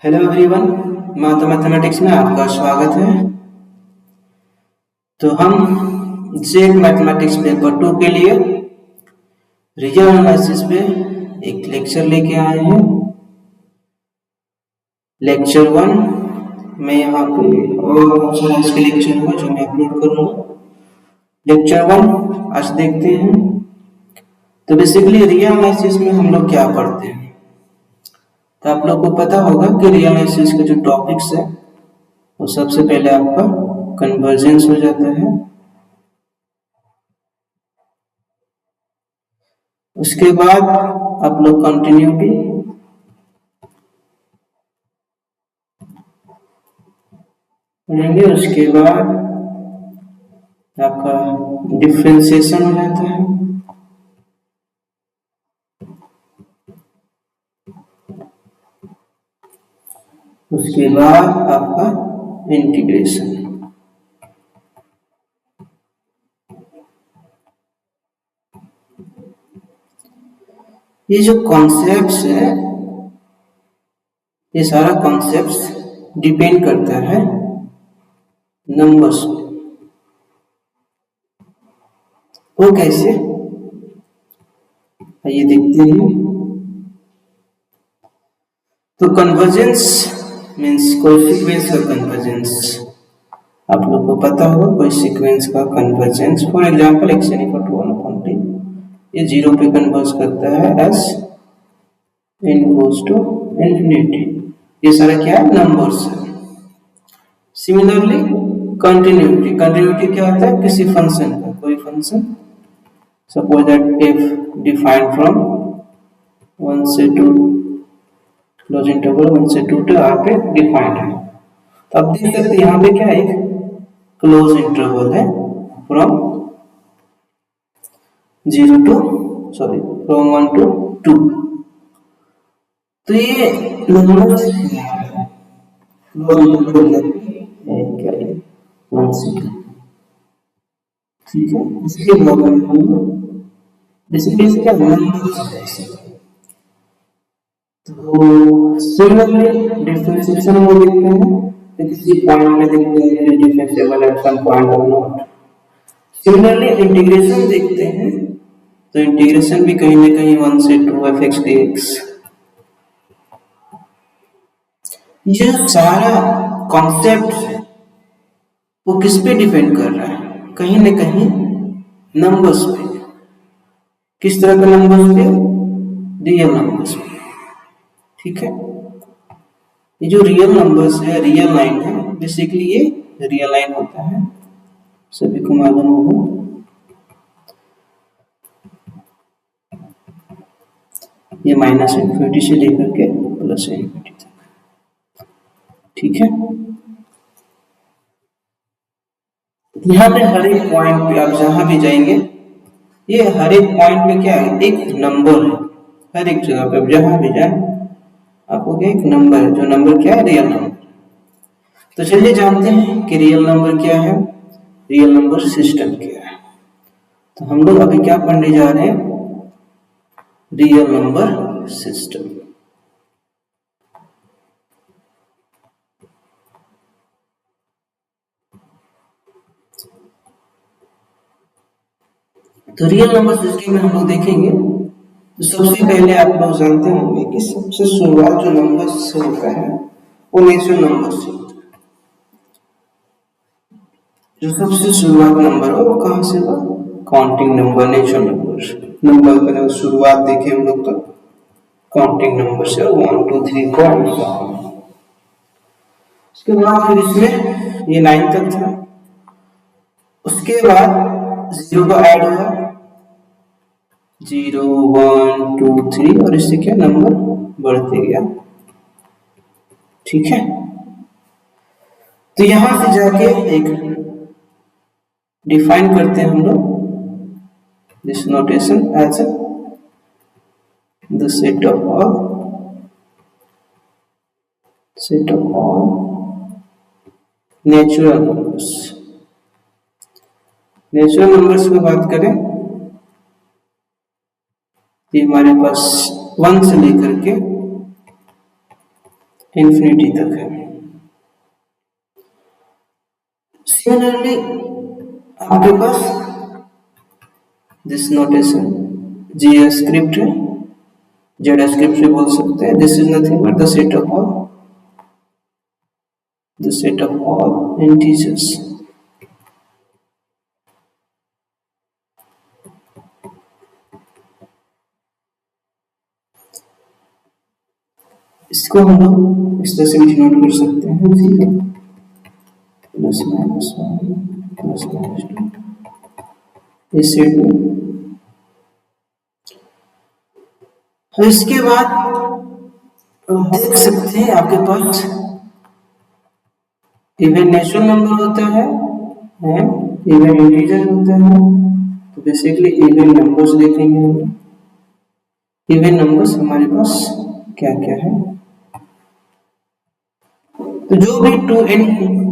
Hello everyone, माथा mathematics में आपका स्वागत है। तो हम जेड मैथमेटिक्स पेपर 2 के लिए रियल एनालिसिस पे एक लेक्चर लेके आए हैं। लेक्चर 1 मैं यहाँ पे और बहुत सारे इसके लेक्चर होगा जो मैं अपलोड करूँगा। लेक्चर 1 आज देखते हैं। तो बेसिकली रियल एनालिसिस में हम लोग क्या पढ़ते हैं, तो आप लोग को पता होगा कि रियल एनालिसिस के जो टॉपिक्स है वो सबसे पहले आपका कन्वर्जेंस हो जाता है, उसके बाद आप लोग कंटिन्यूटी, पढ़ेंगे। उसके बाद आपका डिफरेंशिएशन हो जाता है, उसके बाद आपका इंटीग्रेशन। ये जो कॉन्सेप्ट्स है, ये सारा कॉन्सेप्ट्स डिपेंड करता है नंबर्स पे। वो कैसे, आइए देखते हैं। तो कन्वर्जेंस मीन्स कोई सीक्वेंस का कन्वर्जेंस। आप लोग को पता होगा कोई सीक्वेंस का convergence, for example x n = 1/t, ये 0 पे कन्वर्ज करता है as n goes to infinity। ये सारा क्या है, नंबर्स है। सिमिलरली कंटिन्यूटी, कंटिन्यूटी क्या होता है, किसी फंक्शन का, कोई function, suppose that f defined from 1 से 2 क्लोज इंटरवल 1 से 2 तक यहाँ पे डिफाइंड है। तो आप देख सकते हैं यहाँ पे क्या है, क्लोज इंटरवल है फ्रॉम 1 to 2। तो ये नंबर क्या है, 1 से 2, ठीक है। इसके बाद हम बेसिकली क्या नंबर। तो सिमिलरली डिफरेंशिएशन वो देखते हैं, तो किसी पॉइंट में देखते हैं डिफरेंशिएबल एट सम पॉइंट और नॉट। सिमिलरली इंटीग्रेशन देखते हैं, तो इंटीग्रेशन भी कहीं ना कहीं 1 से 2 fx dx। ये सारा कॉन्सेप्ट है वो किस पे डिपेंड कर रहा है, कहीं ना कहीं नंबर्स पे। किस तरह के नंबर्स पे, रियल नंबर्स पे, ठीक है। ये जो रियल नंबर्स है, रियल लाइन है, बेसिकली ये रियल लाइन होता है, सभी को मालूम होगा। ये -∞ से लेकर के +∞ तक, ठीक है। यहाँ पे हर एक पॉइंट पे आप जहां भी जाएंगे, ये हर एक पॉइंट पे क्या है, एक नंबर है। हर एक जगह पे आप जहां भी जाए आपको क्या, एक नंबर है, जो नंबर क्या है, रियल नंबर। तो चलिए जानते हैं कि रियल नंबर क्या है, रियल नंबर सिस्टम क्या है। तो हम लोग अभी क्या पढ़ने जा रहे हैं, रियल नंबर सिस्टम। तो रियल नंबर सिस्टम में हम लोग देखेंगे, तो सबसे पहले आप लोग जानते होंगे कि सबसे शुरुआत जो नंबर से होता है वो नेचुरल नंबर से होता है। जो सबसे शुरुआत नंबर हो वो कहाँ से होगा, counting number, natural number. Number का शुरुआत देखें हम लोग तो काउंटिंग नंबर से 1 2 3 4। उसके बाद फिर इसमें ये 9 तक था, उसके बाद 0 का ऐड हुआ, 0 1 2 3, और इससे क्या नंबर बढ़ते गया, ठीक है। तो यहां से जाके एक डिफाइन करते हैं हम लोग this notation as the set of all natural numbers. Natural numbers की बात करें, ये हमारे पास 1 से लेकर के इंफिनिटी तक है। सिमिलरली आपके पास दिस नोटेशन जी स्क्रिप्ट है, जेड स्क्रिप्ट भी बोल सकते हैं। This is nothing but the set of all integers. इसको हम लोग इस तरह से भी डिनोट कर सकते हैं, 0 प्लस माइनस 1 प्लस माइनस 2 इस सेट में। इसके बाद देख सकते हैं आपके पास इवन नेचुरल नंबर होता है इवन इंटीजर होता है। तो बेसिकली इवन नंबर्स देखेंगे हम। इवन नंबर्स हमारे पास क्या क्या है, तो जो भी 2n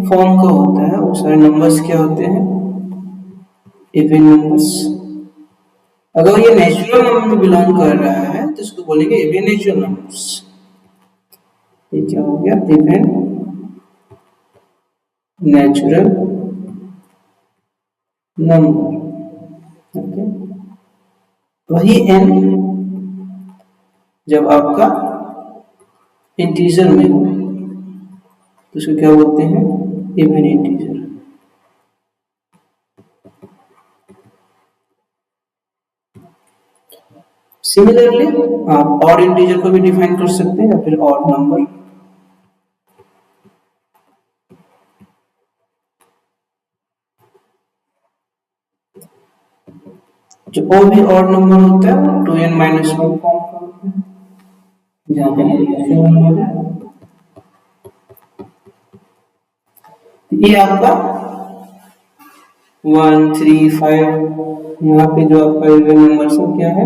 फॉर्म का होता है वो सारे नंबर्स क्या होते हैं, इवन नंबर्स। अगर ये नेचुरल नंबर में बिलोंग कर रहा है तो इसको बोलेंगे इवन नेचुरल नंबर्स। ये क्या हो गया, इवन नेचुरल नंबर। ओके, वही n जब आपका इंटीजर में हो तो उसको क्या बोलते हैं, इवन इंटीजर। सिमिलरली आप ऑड इंटीजर को भी डिफाइन कर सकते हैं या फिर ऑड नंबर। जो और भी ऑड नंबर होता है वो 2n - 1 फॉर्म का होता है, जहां पे ये आपका 1 3 5 यहाँ पे जो आपका इवन नंबर सब क्या है,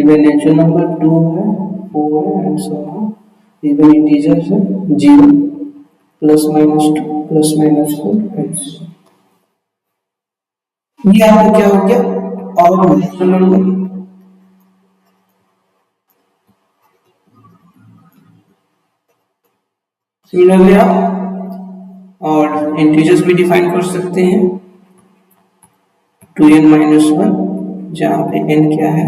इवन नेचुरल नंबर 2 है, 4 है and so on. Even integers है 0 प्लस माइनस 2 प्लस माइनस 4। ये आपका क्या हो गया, ऑड नेचुरल नंबर। सिमिलरली आप और इंटीजर्स भी डिफाइन कर सकते हैं, 2n - 1 जहाँ पे n क्या है,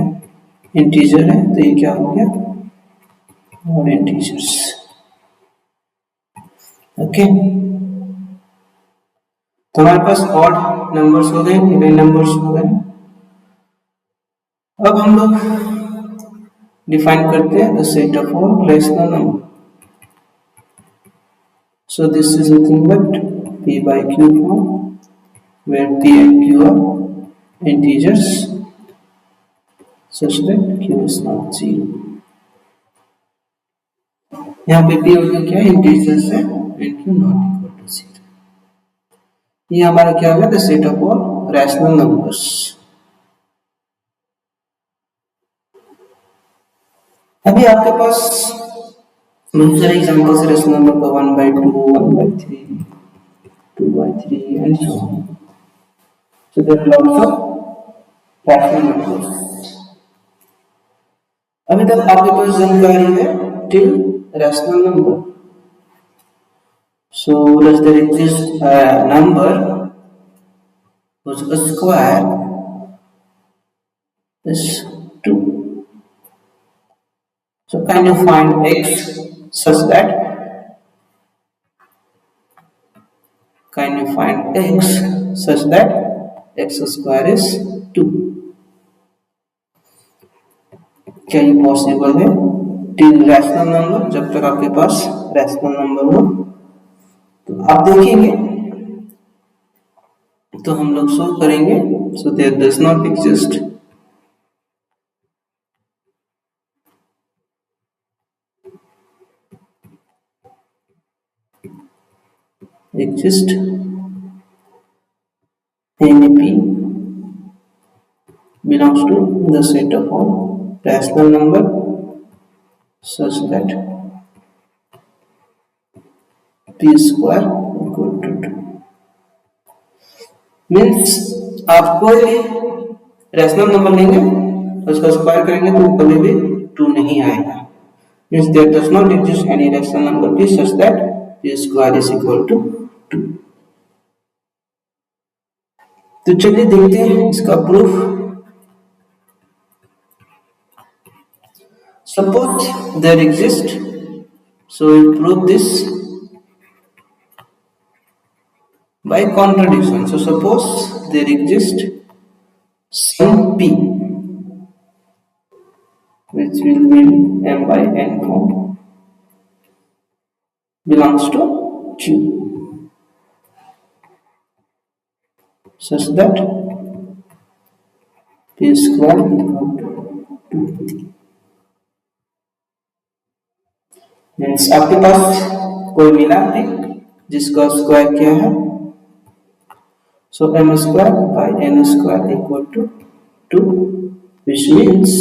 इंटीजर है, तो ये क्या हो गया, और इंटीजर्स। ओके, तो हमारे पास ऑड नंबर्स हो गए, इवन नंबर्स हो गए। अब हम लोग डिफाइन करते हैं the set of all rational number. So this is nothing but p by q form, where p and q are integers such that q is not 0. यहाँ पे p और q क्या है, इंटीजर्स है and q not equal to 0। ये हमारा क्या होगा, the set of all rational numbers. अभी आपके पास बहुत सारे एग्जांपल्स है रैशनल नंबर का, 1/2 1/3 2/3 and so on। So there are lots of rational numbers। अभी तक आपके पास जानकारी है till rational number। So does there exist a number whose square is 2? So can you find x such that x square is 2? क्या ये possible है till rational number, जब तक आपके पास रैशनल नंबर हो। तो आप देखेंगे तो हम लोग शो करेंगे, so there does not exist any p belongs to the set of all rational number such that p square equal to 2। Means आप कोई भी रैशनल नंबर लेंगे उसका स्क्वायर करेंगे तो कभी भी 2 नहीं आएगा। means there does not exist any rational number p such that p square is equal to 2. तो चलिए देखते हैं इसका proof. Suppose there exist, so we prove this by contradiction. So suppose there exist some p which will be m by n form belongs to Q such that p square equal to 2. Means आपके पास कोई मिला है जिसका square क्या है. So m square by n square equal to 2 which means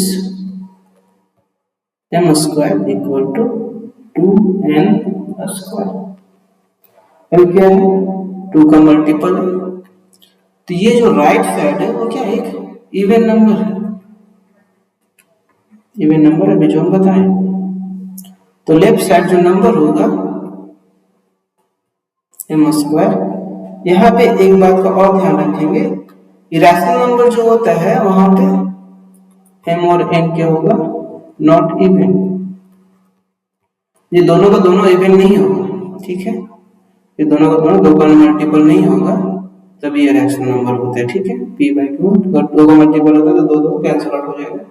m square equal to 2n square. m क्या है 2 का मल्टीपल है. तो ये जो राइट साइड है वो क्या एक इवन नंबर है. इवन नंबर है जो हम बताएं. तो लेफ्ट साइड जो नंबर होगा m स्क्वायर. यहाँ पे एक बात का और ध्यान रखेंगे, इरेशनल नंबर जो होता है वहां पे m और n क्या होगा नॉट इवन. ये दोनों का दोनों इवन नहीं होगा. ठीक है, ये दोनों का दोनों 2 का मल्टीपल नहीं होगा तभी ये रैशनल नंबर होता है. ठीक है, p बाई क्यू अगर 2 का मल्टीपल होता है तो 2 कैंसिल आउट हो जाएगा.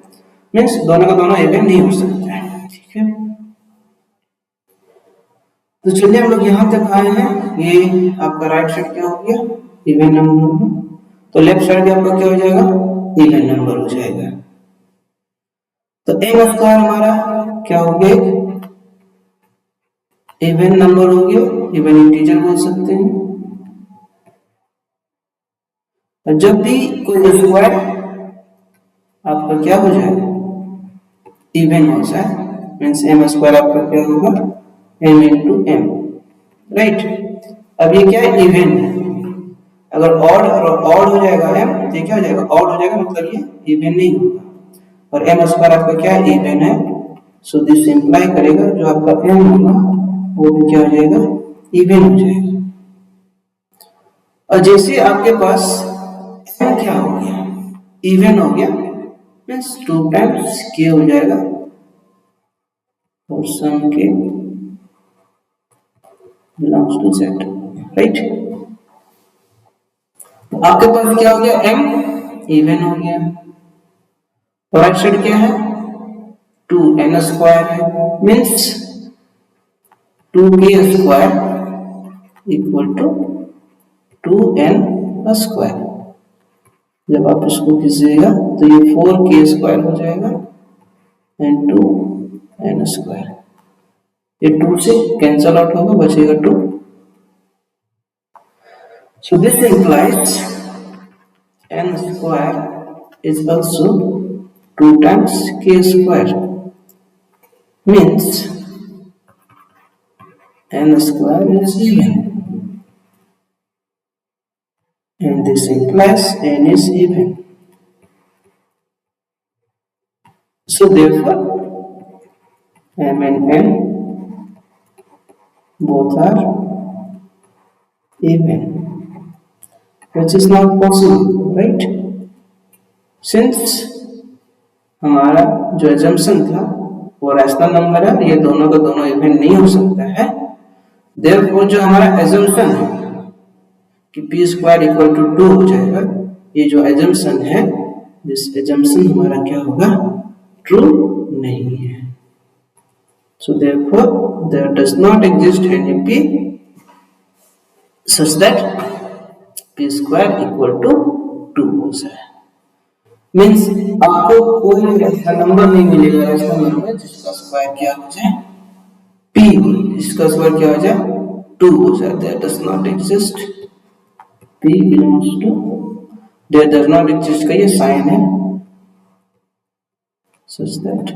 मीन्स दोनों का दोनों इवन नहीं हो सकता है. ठीक है, तो चलिए हम लोग यहाँ तक आए हैं. ये आपका राइट साइड क्या हो गया इवन नंबर हो गया. तो लेफ्ट साइड भी आपका क्या हो जाएगा इवन नंबर हो जाएगा. तो m स्क्वायर हमारा क्या हो गया इवन नंबर हो गया. इवन इंटीजर बोल सकते हैं. और जब भी कोई स्क्वायर आपका क्या हो जाए इवन हो जाए मीन्स m स्क्वायर आपका क्या होगा m इंटू m. राइट, अब ये क्या है इवन है. अगर ऑड हो जाएगा m तो क्या हो जाएगा ऑड हो जाएगा मतलब ये इवन नहीं होगा. और m स्क्वायर आपका क्या है इवन है. सो दिस इंप्लाई करेगा जो आपका m होगा वो भी क्या हो जाएगा इवन हो जाएगा. और जैसे आपके पास m क्या हो गया इवन हो गया मीन्स 2 टाइम्स k हो जाएगा और सम k belongs to z. Right, आपके पास क्या हो गया m इवन हो गया. राइट साइड क्या है 2n स्क्वायर है means 2k square equal to 2n square. जब आप इसको कीजिएगा तो ये 4k स्क्वायर हो जाएगा एंड 2n स्क्वायर. ये 2 से कैंसल आउट होगा बचेगा 2. So this implies n square is also 2 times k square means n square is even and this implies n is even. So therefore m and n both are even, which is not possible, right? Since हमारा जो assumption था वो rational number है, ये दोनों का दोनों even नहीं हो सकता है. therefore जो हमारा assumption है कि p स्क्वायर इक्वल टू 2 हो जाएगा, ये जो assumption है this assumption हमारा क्या होगा ट्रू नहीं है. So therefore there does not exist any p such that p square equal to 2 हो जाए. मीन्स आपको कोई ऐसा नंबर नहीं मिलेगा ऐसा नंबर जिसका स्क्वायर क्या हो जाए p, जिसका स्क्वायर क्या हो जाए 2 हो जाए. There does not exist. p belongs to there does not exist का ये साइन है such that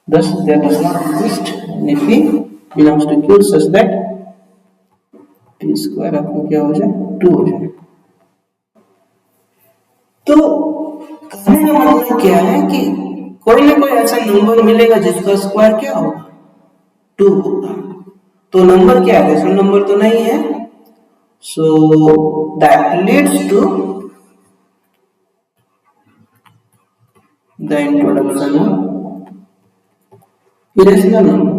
thus there does not exist any p belongs to q such that p square आपको क्या हो जाए 2 हो जाए. तो कहने का मतलब क्या है कि कोई ना कोई ऐसा नंबर मिलेगा जिसका स्क्वायर क्या होगा, 2 होगा। तो नंबर क्या है, रेशनल नंबर तो नहीं है। So that leads to the introduction of irrational number.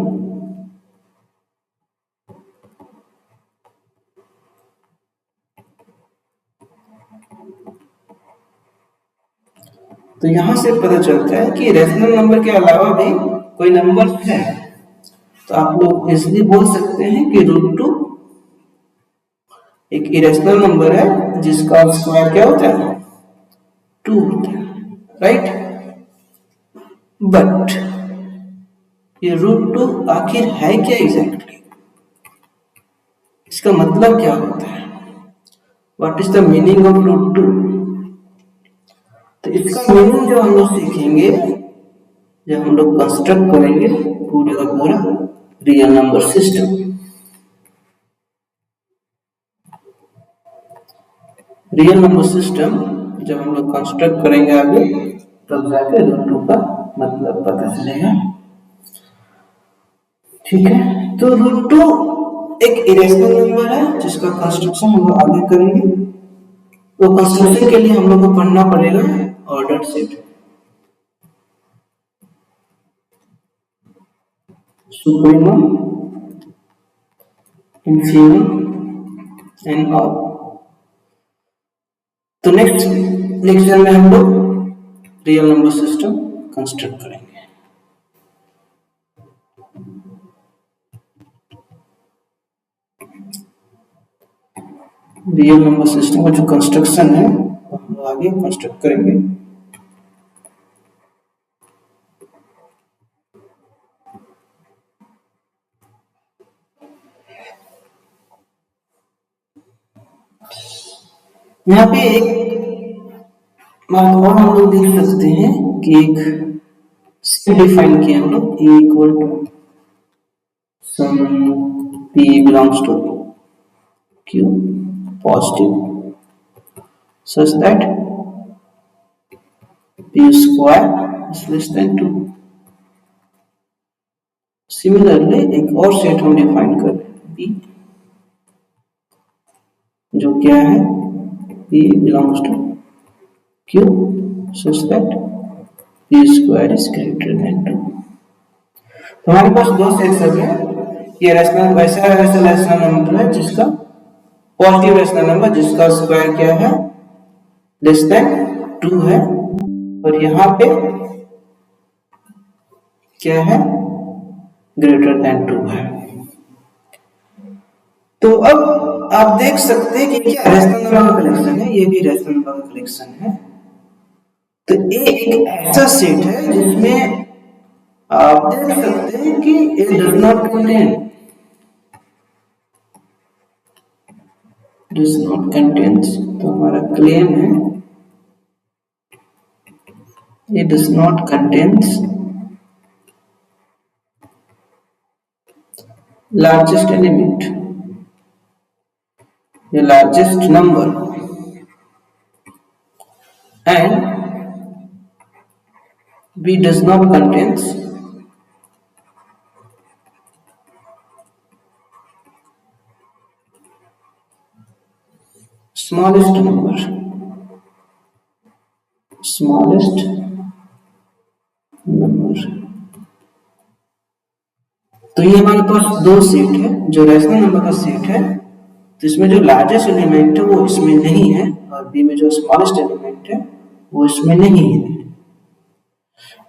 तो यहां से पता चलता है कि रेशनल नंबर के अलावा भी कोई नंबर है। तो आप लोग इसलिए बोल सकते हैं कि √2 एक इरेशनल नंबर है जिसका स्क्वायर क्या होता है, 2 होता है, राइट। बट ये √2 आखिर है क्या एग्जैक्टली, इसका मतलब क्या होता है, what is the meaning of √2। तो इसका मीनिंग जो हम लोग सीखेंगे जब हम लोग कंस्ट्रक्ट करेंगे पूरे का पूरा real number system. Real number system जब हम लोग कंस्ट्रक्ट करेंगे आगे तब जाके √2 का मतलब पता चलेगा, ठीक है। तो √2 एक इरेशनल नंबर है जिसका कंस्ट्रक्शन हम लोग आगे करेंगे। तो कंस्ट्रक्शन के लिए हम लोग को पढ़ना पड़ेगा order set, supremum, infimum and all. तो नेक्स्ट लेक्चर में हम लोग रियल नंबर सिस्टम कंस्ट्रक्ट करेंगे। रियल नंबर सिस्टम का जो कंस्ट्रक्शन है वो हम लोग आगे कंस्ट्रक्ट करेंगे। यहाँ पे एक बात और हम लोग देख सकते हैं कि एक सेट डिफाइन किया हम लोग, E equal to some P belongs to Q positive such that P square is less than 2। Similarly एक और सेट हम डिफाइन कर रहे हैं B, जो क्या है P belongs to Q such that P square is greater than 2। तो हमारे पास दो सेट्स है, ये रेशनल वैसा रेशनल नंबर है जिसका पॉजिटिव रेशनल नंबर जिसका स्क्वायर क्या है, लेस देन 2 है, और यहाँ पे क्या है, ग्रेटर देन 2 है। तो अब आप देख सकते हैं कि क्या रेशनल नंबर का कलेक्शन है, ये भी रेशनल नंबर का कलेक्शन है। तो ये एक ऐसा सेट है जिसमें आप देख सकते हैं कि it does not contains, तो हमारा क्लेम है it does not contains largest element, the largest number, and B does not contains smallest number, smallest number। तो ये हमारे पास दो सेट है जो रेशनल नंबर का सेट है। तो इसमें जो लार्जेस्ट एलिमेंट है वो इसमें नहीं है, और बी में जो स्मॉलेस्ट एलिमेंट है वो इसमें नहीं है।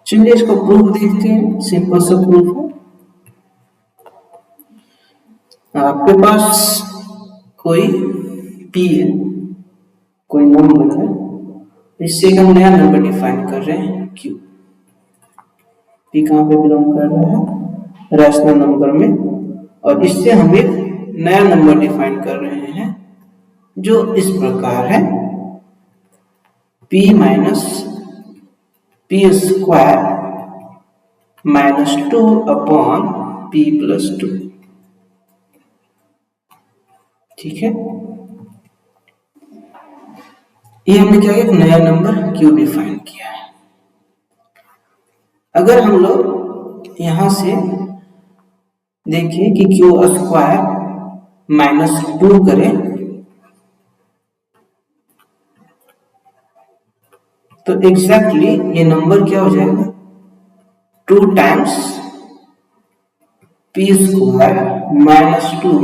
चलिए इसको प्रूफ देखते हैं, सिंपल सा प्रूफ है। आपके पास कोई पी है, कोई नंबर है, इससे हम नया नंबर डिफाइन कर रहे हैं क्यू। पी कहाँ पे बिलोंग कर रहा है, रैशनल नंबर में, और इससे हम एक नया नंबर डिफाइन कर रहे हैं जो इस प्रकार है p minus P square -2 upon p plus 2। ठीक है, ये हमने क्या एक नया नंबर q डिफाइन किया है। अगर हम लोग यहां से देखिए कि क्यू स्क्वायर -2 करें तो एग्जैक्टली ये नंबर क्या हो जाएगा, 2 times P square -2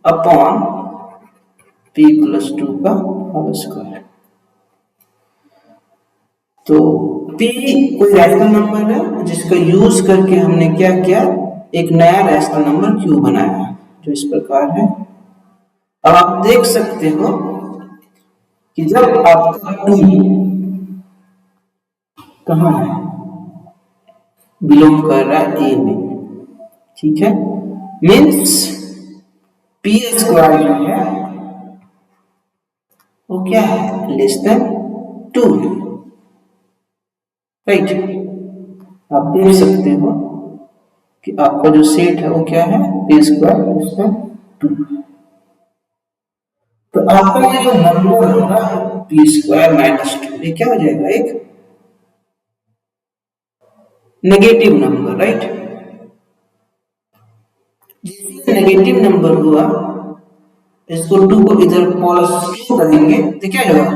upon p + 2 का होल स्क्वायर। तो p कोई रैशनल नंबर है जिसका यूज करके हमने क्या किया, एक नया रैशनल नंबर q बनाया जो इस प्रकार है। अब आप देख सकते हो कि जब आपका p कहाँ है, बिलोंग कर रहा है a में, ठीक है, मीन्स p स्क्वायर जो है वो क्या है, लेस देन 2, राइट। आप देख सकते हो कि आपका जो सेट है वो क्या है, p स्क्वायर लेस देन 2। तो आपका ये जो नंबर होगा p स्क्वायर -2 ये क्या हो जाएगा, एक नेगेटिव नंबर, राइट। जैसे नेगेटिव नंबर हुआ, इसको 2 को इधर +2 करेंगे तो क्या होगा,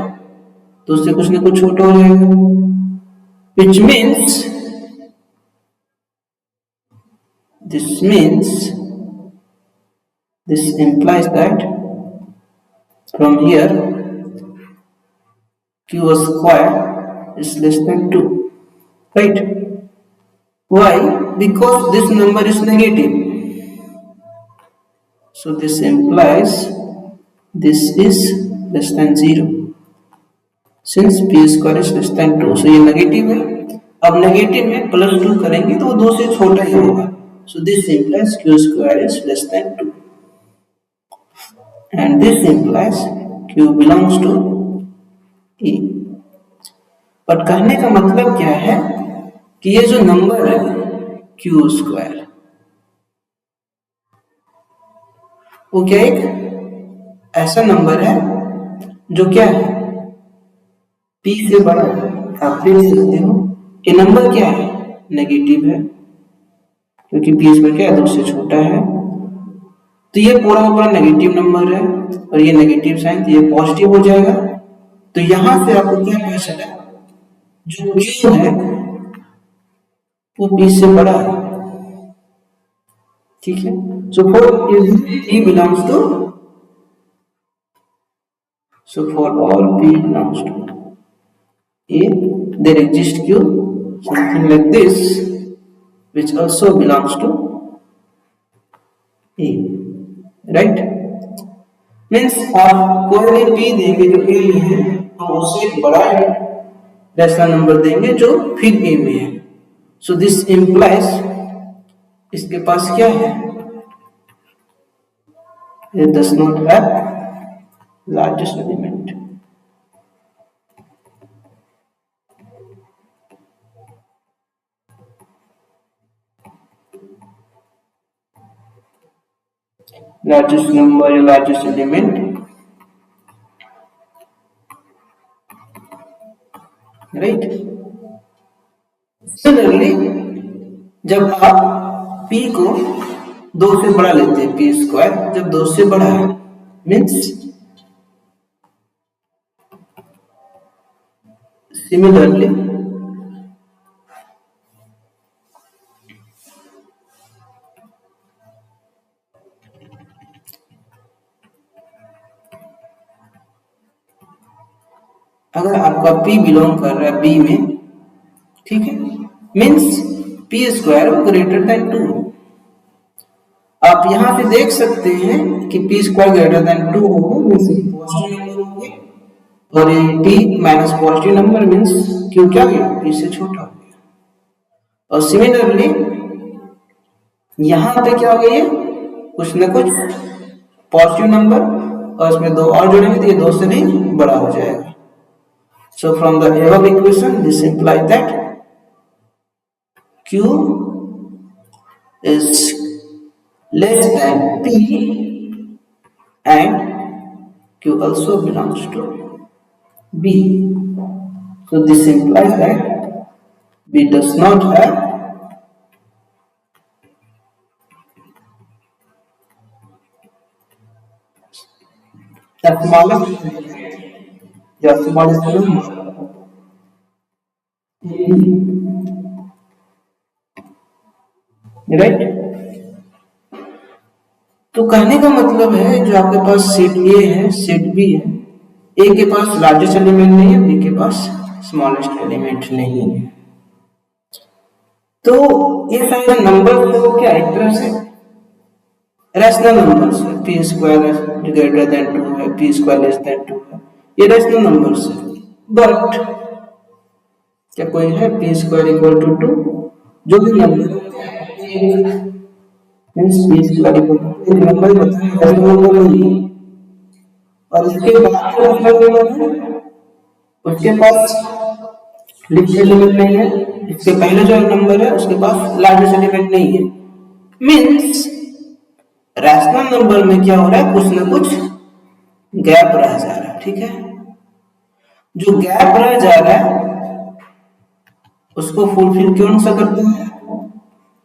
तो उससे कुछ ना कुछ छोटा हो जाएगा, which means this implies that from here q square is less than 2, right? Why? Because this number is negative, so this implies this is less than 0 since p square is less than 2, so ये negative है। अब negative में +2 करेंगे तो वो 2 से छोटा ही होगा, so this implies q square is less than 2 and this implies q belongs to e। पर कहने का मतलब क्या है कि ये जो नंबर है q स्क्वायर वो क्या एक ऐसा नंबर है जो क्या है, p से बड़ा है। आप देख सकते हो ये नंबर क्या है, नेगेटिव है, क्योंकि p स्क्वायर क्या है 2 से छोटा है, तो ये पूरा नेगेटिव नंबर है और ये नेगेटिव साइन, तो ये पॉजिटिव हो जाएगा। तो यहां से आपको क्या पता चला, जो q है वो p से बड़ा है, ठीक है। So for p belongs to, so for all p belongs to a, there exists q something like this which also belongs to a, right? Means आप कोई भी p देंगे जो a में है, हम उससे एक बड़ा रैशनल नंबर देंगे जो फिर a में है। सो दिस इंप्लाइज इसके पास क्या है, it does not have largest element। largest number या largest element, right? Similarly जब आप p को 2 से बड़ा लेते हैं, p स्क्वायर जब 2 से बड़ा है मीन्स सिमिलरली अगर आपका p बिलोंग कर रहा है b में, ठीक है, means p square greater than 2। आप यहां से देख सकते हैं कि p स्क्वायर ग्रेटर देन 2 होगा मीन्स पॉजिटिव नंबर होंगे, और ये t minus positive number means q क्या गया, p से छोटा हो गया। और सिमिलरली यहां पे क्या हो गया, कुछ ना कुछ पॉजिटिव नंबर और इसमें 2 और जोड़ेंगे तो ये 2 से भी बड़ा हो जाएगा। So from the above equation, this implies that q is less than p and q also belongs to b. So this implies that B does not have the smallest number. Right. तो कहने का मतलब है जो आपके पास set ए है, set B है, ए के पास लार्जेस्ट एलिमेंट नहीं है, बी के पास स्मॉलेस्ट एलिमेंट नहीं है। तो ये सारे नंबर को क्या एक तरह से रैशनल नंबर्स है, पी स्क्वायर ग्रेटर देन 2 है, पी स्क्वायर लेस देन 2 है, ये रैशनल नंबर्स है। बट क्या कोई है पी स्क्वायर इक्वल टू 2? जो भी number means P square equal to एक नंबर बताएं, रैशनल नंबर नहीं। और इसके बाद जो नंबर है उसके पास लिस्ट एलिमेंट नहीं है, इसके पहले जो नंबर है उसके पास लार्जेस्ट एलिमेंट नहीं है। मींस रैशनल नंबर में क्या हो रहा है, कुछ ना कुछ गैप रह जा रहा है। ठीक है, जो गैप रह जा रहा है उसको फुलफिल कौन सा करते हैं,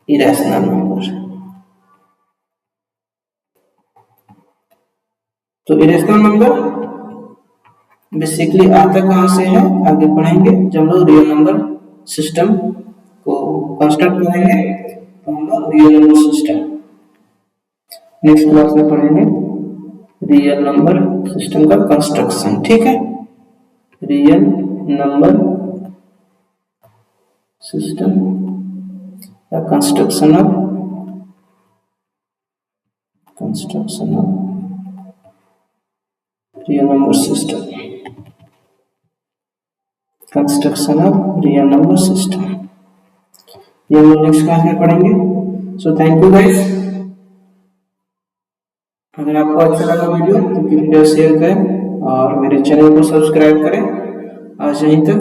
इरेशनल नंबर। तो इरेशनल नंबर बेसिकली आता कहां से है, आगे पढ़ेंगे जब हम लोग रियल नंबर सिस्टम को कंस्ट्रक्ट करेंगे। तो हम लोग real number system next class में पढ़ेंगे, रियल नंबर सिस्टम का कंस्ट्रक्शन। ठीक है, रियल नंबर सिस्टम का construction of real number system, construction of real number system, ये हम नेक्स्ट क्लास में पढ़ेंगे। So thank you guys. अगर आपको अच्छा लगा वीडियो तो वीडियो शेयर करें और मेरे चैनल को सब्सक्राइब करें। आज यहीं तक।